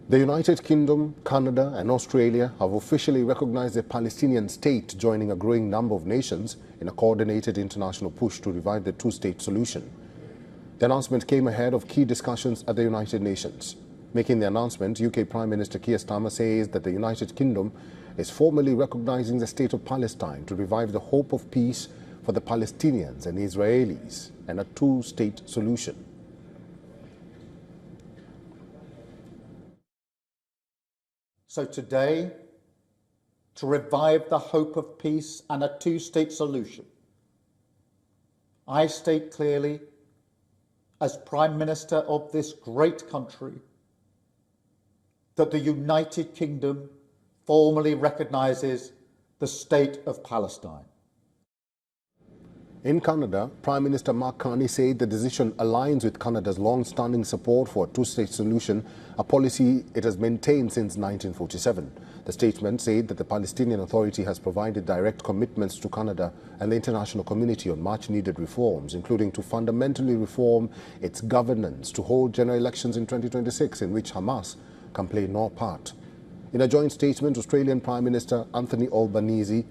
The United Kingdom, Canada and Australia have officially recognized a Palestinian state, joining a growing number of nations in a coordinated international push to revive the two-state solution. The announcement came ahead of key discussions at the United Nations. Making the announcement, UK Prime Minister Keir Starmer says that the United Kingdom is formally recognizing the State of Palestine to revive the hope of peace for the Palestinians and Israelis and a two-state solution. So today, to revive the hope of peace and a two-state solution, I state clearly, as Prime Minister of this great country, that the United Kingdom formally recognises the State of Palestine. In Canada, Prime Minister Mark Carney said the decision aligns with Canada's long-standing support for a two-state solution, a policy it has maintained since 1947. The statement said that the Palestinian Authority has provided direct commitments to Canada and the international community on much-needed reforms, including to fundamentally reform its governance, to hold general elections in 2026 in which Hamas can play no part. In a joint statement, Australian Prime Minister Anthony Albanese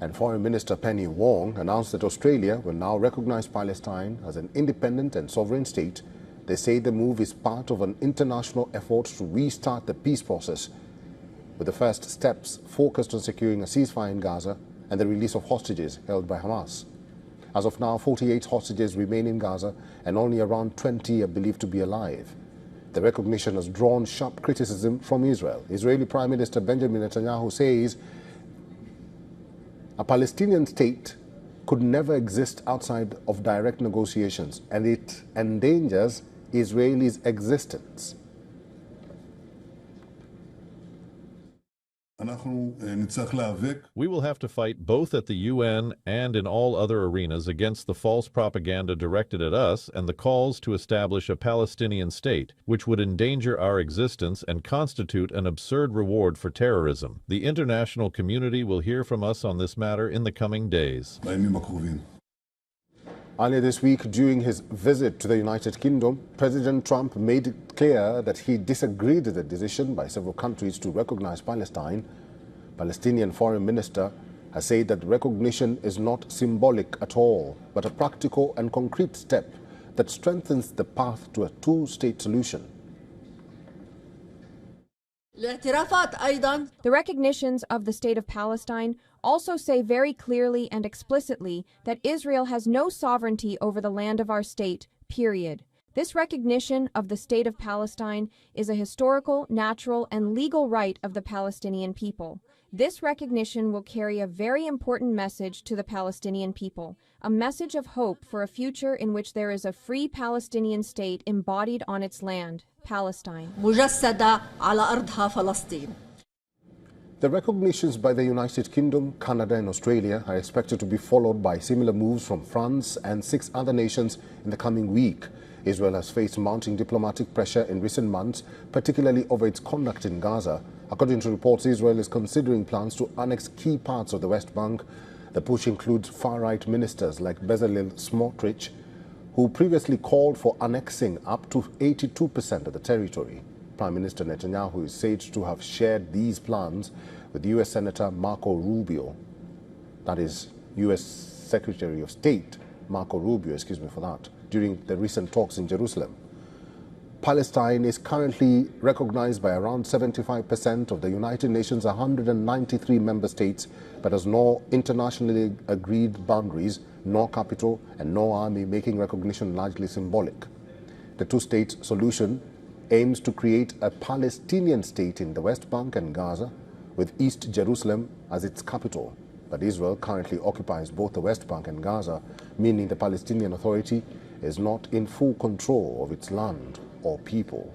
and Foreign Minister Penny Wong announced that Australia will now recognise Palestine as an independent and sovereign state. They say the move is part of an international effort to restart the peace process, with the first steps focused on securing a ceasefire in Gaza and the release of hostages held by Hamas. As of now, 48 hostages remain in Gaza and only around 20 are believed to be alive. The recognition has drawn sharp criticism from Israel. Israeli Prime Minister Benjamin Netanyahu says a Palestinian state could never exist outside of direct negotiations, and it endangers Israelis' existence. We will have to fight both at the UN and in all other arenas against the false propaganda directed at us and the calls to establish a Palestinian state, which would endanger our existence and constitute an absurd reward for terrorism. The international community will hear from us on this matter in the coming days. Earlier this week, during his visit to the United Kingdom, President Trump made it clear that he disagreed with the decision by several countries to recognize Palestine. Palestinian Foreign Minister has said that recognition is not symbolic at all, but a practical and concrete step that strengthens the path to a two-state solution. The recognitions of the State of Palestine also say very clearly and explicitly that Israel has no sovereignty over the land of our state, period. This recognition of the State of Palestine is a historical, natural, and legal right of the Palestinian people. This recognition will carry a very important message to the Palestinian people, a message of hope for a future in which there is a free Palestinian state embodied on its land, Palestine. The recognitions by the United Kingdom, Canada and Australia are expected to be followed by similar moves from France and 6 other nations in the coming week. Israel has faced mounting diplomatic pressure in recent months, particularly over its conduct in Gaza. According to reports, Israel is considering plans to annex key parts of the West Bank. The push includes far-right ministers like Bezalel Smotrich, who previously called for annexing up to 82% of the territory. Prime Minister Netanyahu is said to have shared these plans with U.S. Senator Marco Rubio, that is, U.S. Secretary of State Marco Rubio, during the recent talks in Jerusalem. Palestine is currently recognized by around 75% of the United Nations' 193 member states, but has no internationally agreed boundaries, no capital, and no army, making recognition largely symbolic. The two-state solution aims to create a Palestinian state in the West Bank and Gaza, with East Jerusalem as its capital. But Israel currently occupies both the West Bank and Gaza, meaning the Palestinian Authority is not in full control of its land or people.